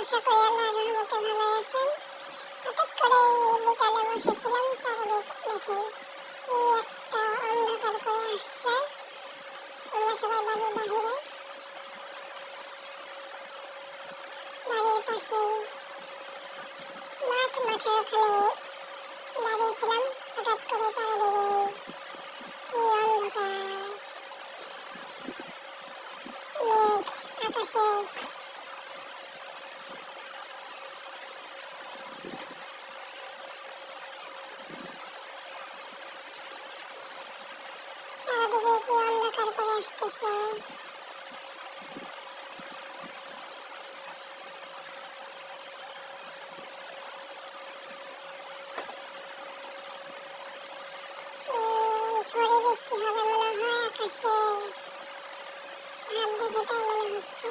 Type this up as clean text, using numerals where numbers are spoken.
আশা করি আল্লাহর রহমতে ভালো আছেন। হঠাৎ করে বিকালে বসেছিলাম, চারদিক দেখেন কি একটা অন্ধকার করে আসছে। আমরা সবাই বাড়ির বাহিরে, বাড়ির পাশে মাঠের ওখানে দাঁড়িয়েছিলাম। হঠাৎ করে চারদিকে কি অন্ধকার, মেঘ আকাশে। চারদিকে কি অন্ধকার করে আসতেছে। ঝড়ে বৃষ্টি হবে মনে হয়, আকাশে ভাব দেখে তাই মনে হচ্ছে।